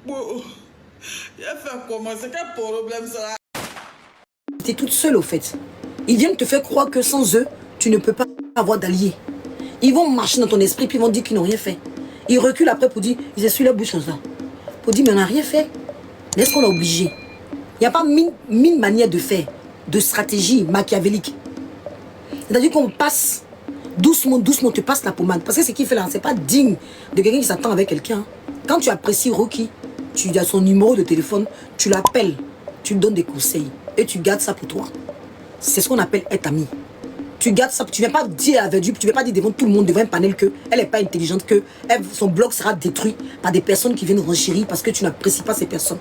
Il a fait comment? C'est quel problème ça? Tu es toute seule au fait. Ils viennent te faire croire que sans eux, tu ne peux pas avoir d'alliés. Ils vont marcher dans ton esprit puis ils vont dire qu'ils n'ont rien fait. Ils reculent après pour dire, ils essuient la bouche comme ça. Pour dire, mais on n'a rien fait. Est-ce qu'on a obligé? Il n'y a pas mille manières de faire, de stratégie machiavélique. C'est-à-dire qu'on passe doucement, doucement, tu passes la pommade. Parce que ce qu'il fait là, c'est pas digne de quelqu'un qui s'attend avec quelqu'un. Quand tu apprécies Rocky, tu as son numéro de téléphone, tu l'appelles, tu lui donnes des conseils et tu gardes ça pour toi. C'est ce qu'on appelle être ami. Tu gardes ça, tu ne viens pas dire avec Dieu, tu ne viens pas dire devant tout le monde, devant un panel qu'elle n'est pas intelligente, que son blog sera détruit par des personnes qui viennent renchérir parce que tu n'apprécies pas ces personnes.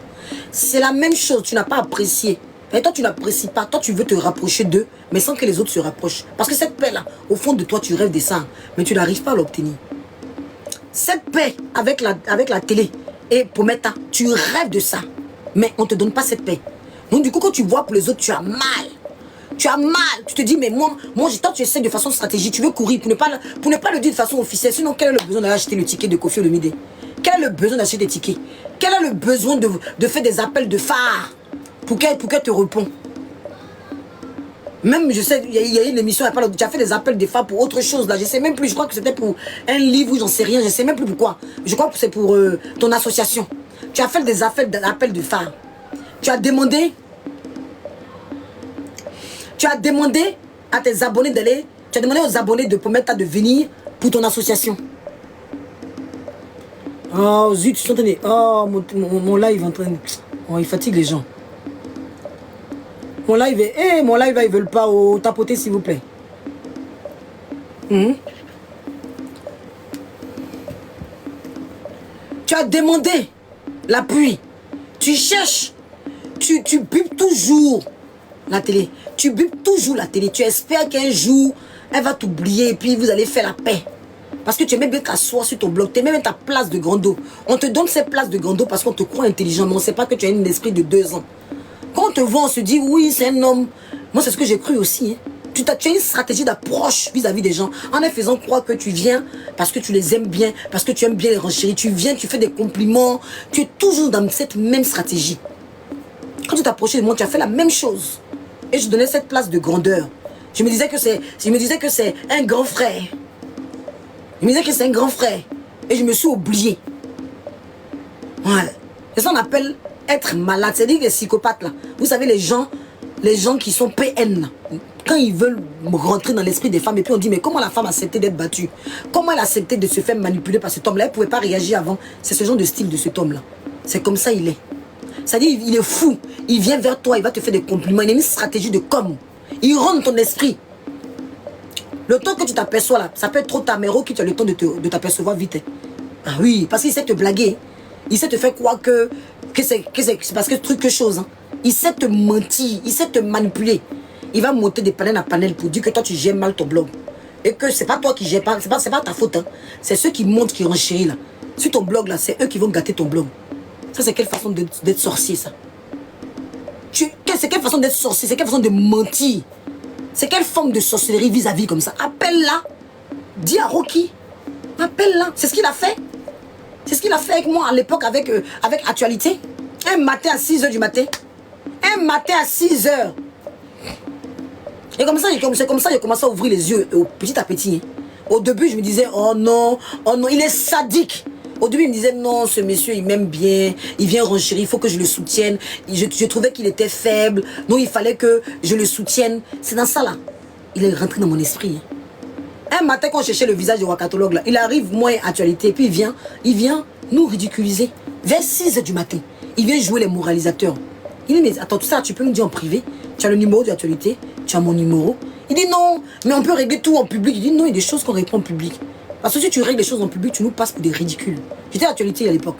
C'est la même chose, tu n'as pas apprécié. Et toi, tu n'apprécies pas, toi, tu veux te rapprocher d'eux, mais sans que les autres se rapprochent. Parce que cette paix-là, au fond de toi, tu rêves de ça, mais tu n'arrives pas à l'obtenir. Cette paix avec la télé et Pometa, tu rêves de ça, mais on ne te donne pas cette paix. Donc du coup, quand tu vois pour les autres, tu as mal. Tu as mal, tu te dis, mais moi toi tu essaies de façon stratégique, tu veux courir pour ne pas le dire de façon officielle. Sinon, quel est le besoin d'aller acheter le ticket de Kofi Olomide? Quel est le besoin d'acheter des tickets? Quel est le besoin de faire des appels de phare pour qu'elle te répond? Même, je sais, il y a une émission, tu as fait des appels de phare pour autre chose, là. Je sais même plus, je crois que c'était pour un livre ou j'en sais rien, je sais même plus pourquoi. Je crois que c'est pour ton association. Tu as fait des appels de phare. Tu as demandé à tes abonnés d'aller, tu as demandé aux abonnés de Pometa de venir pour ton association. Oh zut, tu t'entends. Oh, mon live est en train de... Oh, il fatigue les gens. Mon live est... mon live là, ils veulent pas tapoter s'il vous plaît. Tu as demandé l'appui. Tu cherches. Tu bipes toujours la télé. Tu bipes toujours la télé. Tu espères qu'un jour, elle va t'oublier et puis vous allez faire la paix. Parce que tu aimes bien t'asseoir sur ton blog. Tu aimes bien ta place de grand dos. On te donne cette place de grand dos parce qu'on te croit intelligent. Mais on ne sait pas que tu as un esprit de 2 ans. Quand on te voit, on se dit, oui, c'est un homme. Moi, c'est ce que j'ai cru aussi. Hein. Tu as une stratégie d'approche vis-à-vis des gens. En les faisant croire que tu viens parce que tu les aimes bien, parce que tu aimes bien les renchérir. Tu viens, tu fais des compliments. Tu es toujours dans cette même stratégie. Quand tu t'approchais de moi, tu as fait la même chose. Et je donnais cette place de grandeur. Je me disais que c'est un grand frère. Je me disais que c'est un grand frère. Et je me suis oublié. Ouais. C'est ça qu'on appelle être malade. C'est-à-dire les psychopathes là. Vous savez, les gens qui sont PN. Quand ils veulent rentrer dans l'esprit des femmes, et puis on dit, mais comment la femme a accepté d'être battue? Comment elle a accepté de se faire manipuler par cet homme-là? Elle ne pouvait pas réagir avant. C'est ce genre de style de cet homme-là. C'est comme ça il est. C'est-à-dire, il est fou. Il vient vers toi, il va te faire des compliments. Il a une stratégie de com. Il rentre ton esprit. Le temps que tu t'aperçois là, ça peut être trop tard, mais qui tu as le temps de t'apercevoir vite. Hein. Ah oui, parce qu'il sait te blaguer. Il sait te faire croire que c'est parce que quelque chose. Hein. Il sait te mentir, il sait te manipuler. Il va monter des panels à panel pour dire que toi tu gères mal ton blog. Et que c'est pas toi qui gères pas, c'est pas ta faute. Hein. C'est ceux qui montent qui renchérissent là. Sur ton blog là, c'est eux qui vont gâter ton blog. Ça, c'est quelle façon d'être sorcier, ça? C'est quelle façon d'être sorcier? C'est quelle façon de mentir? C'est quelle forme de sorcellerie vis-à-vis comme ça? Appelle-la. Dis à Rocky. Appelle-la. C'est ce qu'il a fait. C'est ce qu'il a fait avec moi à l'époque avec Actualité. Un matin à 6 h du matin. Un matin à 6 h. Et comme ça, j'ai commencé à ouvrir les yeux petit à petit. Hein. Au début, je me disais, oh non, il est sadique. Au début, il me disait, non, ce monsieur, il m'aime bien, il vient renchérir, il faut que je le soutienne. Je trouvais qu'il était faible, donc il fallait que je le soutienne. C'est dans ça, là. Il est rentré dans mon esprit. Hein. Un matin, quand je cherchais le visage de Wakatologue, là, il arrive, moi, Actualité, et puis il vient nous ridiculiser. Vers 6 h du matin, il vient jouer les moralisateurs. Il dit, mais attends, tout ça, tu peux me dire en privé? Tu as le numéro d'Actualité, tu as mon numéro. Il dit, non, mais on peut régler tout en public. Il dit, non, il y a des choses qu'on répond en public. Parce que si tu règles les choses en public, tu nous passes pour des ridicules. J'étais à Actualité à l'époque.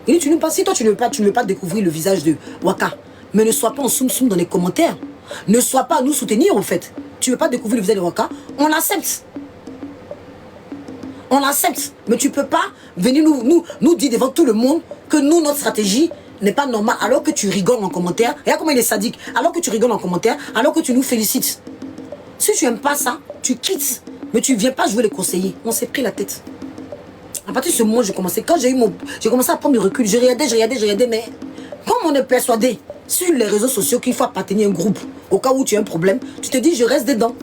Il dit, tu nous passes, si toi tu ne veux pas découvrir le visage de Waka, mais ne sois pas en soum-soum dans les commentaires. Ne sois pas à nous soutenir en fait. Tu ne veux pas découvrir le visage de Waka, on l'accepte. On l'accepte. Mais tu ne peux pas venir nous dire devant tout le monde que nous, notre stratégie n'est pas normale alors que tu rigoles en commentaire. Regarde comment il est sadique. Alors que tu rigoles en commentaire, alors que tu nous félicites. Si tu n'aimes pas ça, tu quittes. Mais tu ne viens pas jouer les conseillers. On s'est pris la tête. À partir de ce moment, j'ai commencé. Quand j'ai commencé à prendre du recul, je regardais, mais comme on est persuadé sur les réseaux sociaux qu'il faut appartenir à un groupe, au cas où tu as un problème, tu te dis, je reste dedans.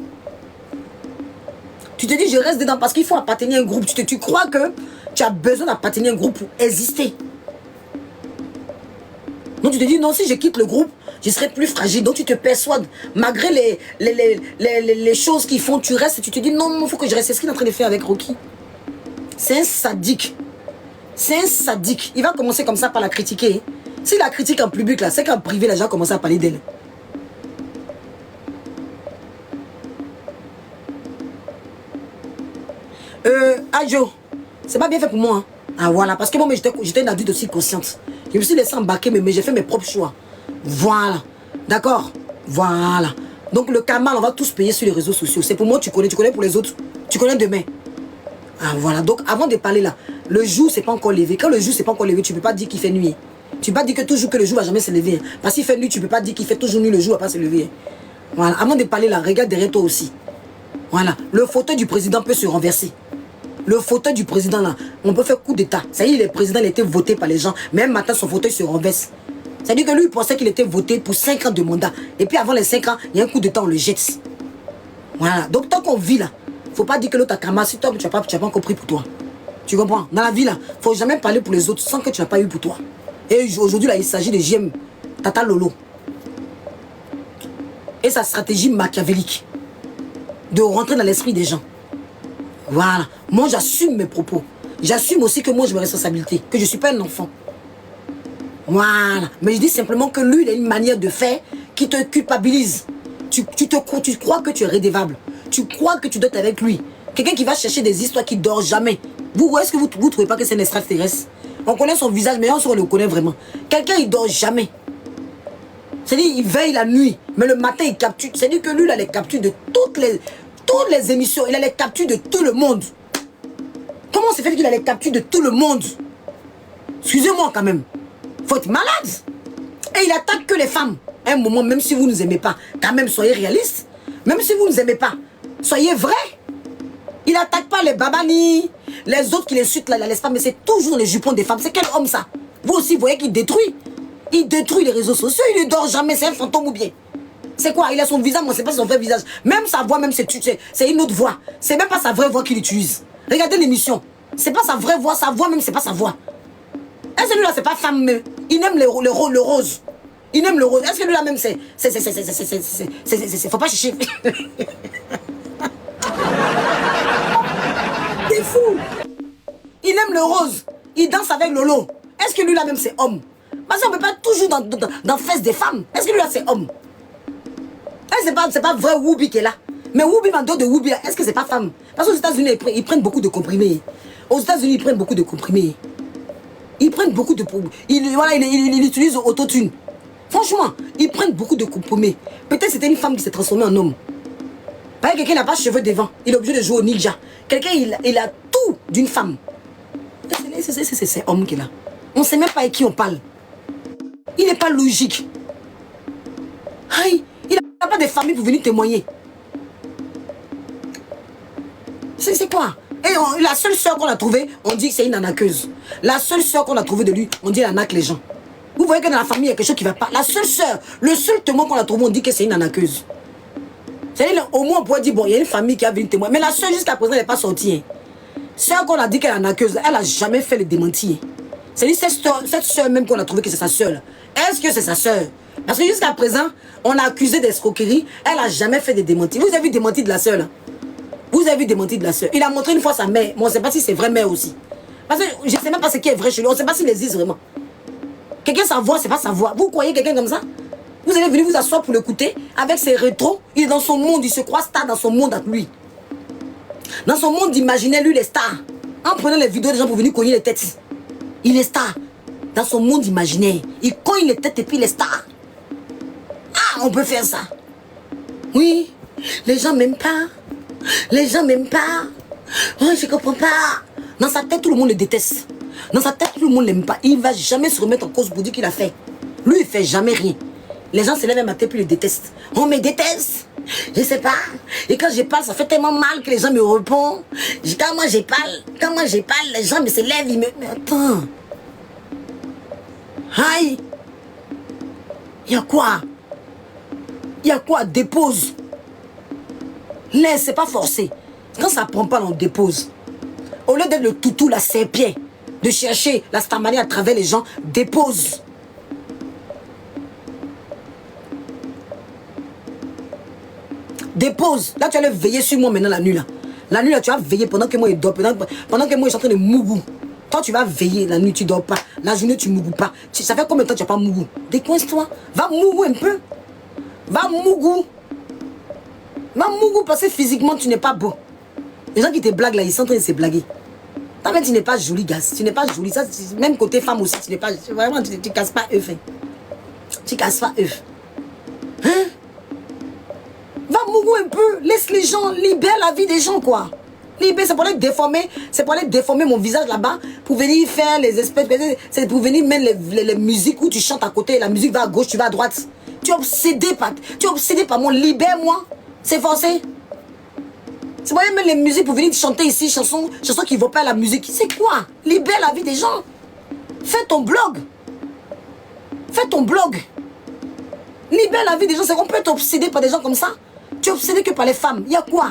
Tu te dis, je reste dedans parce qu'il faut appartenir à un groupe. Tu crois que tu as besoin d'appartenir à un groupe pour exister. Donc tu te dis, non, si je quitte le groupe, je serai plus fragile. Donc tu te persuades, malgré les choses qu'ils font, tu restes, tu te dis, non, il faut que je reste. C'est ce qu'il est en train de faire avec Rocky. C'est un sadique. C'est un sadique. Il va commencer comme ça par la critiquer. S'il la critique en public, là, c'est qu'en privé, les gens commencent à parler d'elle. Adjo, c'est pas bien fait pour moi. Hein. Ah voilà, parce que moi, j'étais une adulte aussi consciente. Je me suis laissé embarquer, mais j'ai fait mes propres choix. Voilà. D'accord? Voilà. Donc le karma, on va tous payer sur les réseaux sociaux. C'est pour moi, tu connais pour les autres. Tu connais demain. Ah voilà. Donc avant de parler là, le jour, c'est pas encore levé. Quand le jour, c'est pas encore levé, tu peux pas dire qu'il fait nuit. Tu peux pas dire que toujours que le jour va jamais se lever. Hein. Parce qu'il fait nuit, tu peux pas dire qu'il fait toujours nuit, le jour va pas se lever. Hein. Voilà. Avant de parler là, regarde derrière toi aussi. Voilà. Le fauteuil du président peut se renverser. Le fauteuil du président là, on peut faire coup d'état. Ça y est, le président il a été voté par les gens. Même matin, son fauteuil se renverse. C'est-à-dire que lui, il pensait qu'il était voté pour 5 ans de mandat. Et puis avant les 5 ans, il y a un coup d'état, on le jette. Voilà. Donc tant qu'on vit là, faut pas dire que l'autre a ramassé, toi, tu n'as pas encore pris pour toi. Tu comprends? Dans la vie là, faut jamais parler pour les autres sans que tu n'as pas eu pour toi. Et aujourd'hui là, il s'agit de JM Tata Lolo. Et sa stratégie machiavélique. De rentrer dans l'esprit des gens. Voilà. Moi, j'assume mes propos. J'assume aussi que moi, j'ai mes responsabilités. Que je ne suis pas un enfant. Voilà. Mais je dis simplement que lui, il a une manière de faire qui te culpabilise. Tu crois que tu es rédévable. Tu crois que tu dois être avec lui. Quelqu'un qui va chercher des histoires qui ne dort jamais. Est-ce que vous ne trouvez pas que c'est un extraterrestre? On connaît son visage, mais on le connaît vraiment. Quelqu'un, il ne dort jamais. C'est-à-dire, il veille la nuit. Mais le matin, il capture. C'est-à-dire que lui, il a les captures de toutes les émissions, il a les captures de tout le monde. Comment c'est fait qu'il a les captures de tout le monde? Excusez-moi quand même. Faut être malade. Et il attaque que les femmes. À un moment, même si vous ne nous aimez pas, quand même soyez réaliste. Même si vous ne nous aimez pas, soyez vrai. Il n'attaque pas les babani, les autres qui les insultent là, les femmes, mais c'est toujours les jupons des femmes. C'est quel homme ça? Vous aussi, vous voyez qu'il détruit. Il détruit les réseaux sociaux, il ne dort jamais, c'est un fantôme ou bien. C'est quoi? Il a son visage, moi c'est pas son vrai visage. Même sa voix, même c'est une autre voix. C'est même pas sa vraie voix qu'il utilise. Regardez l'émission. C'est pas sa vraie voix, sa voix même c'est pas sa voix. Est-ce que lui là c'est pas femme mais il aime le rose. Il aime le rose. Est-ce que lui là même c'est faut pas chercher. T'es fou. Il aime le rose. Il danse avec Lolo. Est-ce que lui là même c'est homme? Parce qu'on peut pas toujours dans fesses des femmes. Est-ce que lui là c'est homme? C'est pas vrai Whoopi qui est là. Mais Whoopi, en dehors de Whoopi, est-ce que c'est pas femme? Parce qu'aux États-Unis, ils prennent beaucoup de comprimés. Aux États-Unis, ils prennent beaucoup de comprimés. Ils prennent beaucoup de... Ils utilisent autotune. Franchement, ils prennent beaucoup de comprimés. Peut-être c'était une femme qui s'est transformée en homme. Par exemple, quelqu'un n'a pas de cheveux devant. Il est obligé de jouer au ninja. Quelqu'un, il a tout d'une femme. C'est homme qui est là. On ne sait même pas avec qui on parle. Il n'est pas logique. Aïe. Il n'a pas de famille pour venir témoigner. C'est quoi? Et la seule soeur qu'on a trouvée, on dit que c'est une arnaqueuse. La seule soeur qu'on a trouvée de lui, on dit qu'elle arnaque les gens. Vous voyez que dans la famille, il y a quelque chose qui ne va pas. La seule soeur, le seul témoin qu'on a trouvé, on dit que c'est une arnaqueuse. C'est-à-dire, au moins, on pourrait dire, bon, il y a une famille qui a vu une témoin. Mais la soeur, jusqu'à présent, elle n'est pas sortie. Celle qu'on a dit qu'elle est arnaqueuse, elle n'a jamais fait le démenti. C'est-à-dire, cette soeur même qu'on a trouvé que c'est sa soeur. Est-ce que c'est sa soeur? Parce que jusqu'à présent, on a accusé d'escroquerie. Elle n'a jamais fait de démenti. Vous avez vu démenti de la soeur, là? Vous avez vu démenti de la soeur. Il a montré une fois sa mère. Mais on ne sait pas si c'est vraie mère aussi. Parce que je ne sais même pas ce qui est vrai chez lui. On ne sait pas s'il existe vraiment. Quelqu'un, sa voix, c'est pas sa voix. Vous croyez quelqu'un comme ça? Vous allez venir vous asseoir pour l'écouter. Avec ses rétros, il est dans son monde. Il se croit star dans son monde avec lui. Dans son monde imaginaire, lui, il est star. En prenant les vidéos des gens pour venir cogner les têtes. Il est star. Dans son monde imaginaire. Il cogne les têtes et puis il est star. Ah, on peut faire ça. Oui, les gens m'aiment pas. Les gens m'aiment pas. Oh, je comprends pas. Dans sa tête, tout le monde le déteste. Dans sa tête, tout le monde l'aime pas. Il ne va jamais se remettre en cause pour dire qu'il a fait. Lui, il fait jamais rien. Les gens se lèvent un matin puis le détestent. On me déteste. Je sais pas. Et quand je parle, ça fait tellement mal que les gens me répondent. Quand moi je parle, les gens me se lèvent, ils me... Mais attends. Aïe. Il y a quoi? Il y a quoi? Dépose. Laisse, c'est pas forcé. Quand ça prend pas, on dépose. Au lieu d'être le toutou, la serpillère, de chercher la starmanie à travers les gens, dépose. Dépose. Là, tu allais veiller sur moi maintenant la nuit là. La nuit là, tu vas veiller pendant que moi je dors. Pendant que moi je suis en train de mougou. Toi, tu vas veiller la nuit, tu dors pas. La journée, tu mougou pas. Ça fait combien de temps tu n'as pas mougou? Décoince-toi. Va mougou un peu. Va mougou. Va mougou parce que physiquement, tu n'es pas beau. Les gens qui te blaguent là, ils sont en train de se blaguer. Toi-même, tu n'es pas jolie, gars. Tu n'es pas jolie. Ça, même côté femme aussi, tu n'es pas... Vraiment, tu casses pas œuf. Hein. Tu casses pas œuf. Hein? Va mougou un peu. Laisse les gens. Libère la vie des gens, quoi. Libère, c'est pour aller déformer. C'est pour aller déformer mon visage là-bas. Pour venir faire les espèces... C'est pour venir mettre les musiques où tu chantes à côté. La musique va à gauche, tu vas à droite. Tu es obsédé par moi. Libère-moi. C'est forcé. C'est pour aller mettre les musiques pour venir chanter ici. Chansons qui ne vont pas à la musique. C'est quoi? Libère la vie des gens. Fais ton blog. Fais ton blog. Libère la vie des gens. C'est qu'on peut être obsédé par des gens comme ça. Tu es obsédé que par les femmes. Il y a quoi?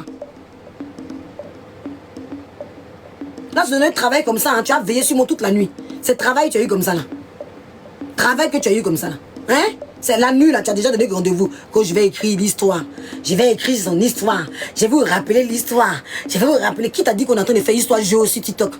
Là, je donnais un travail comme ça. Hein. Tu as veillé sur moi toute la nuit. C'est le travail que tu as eu comme ça là. Travail que tu as eu comme ça là. Hein? C'est la nuit là. Tu as déjà donné rendez-vous. Que je vais écrire l'histoire. Je vais écrire son histoire. Je vais vous rappeler l'histoire. Je vais vous rappeler. Qui t'a dit qu'on est en train de faire histoire jeu aussi TikTok?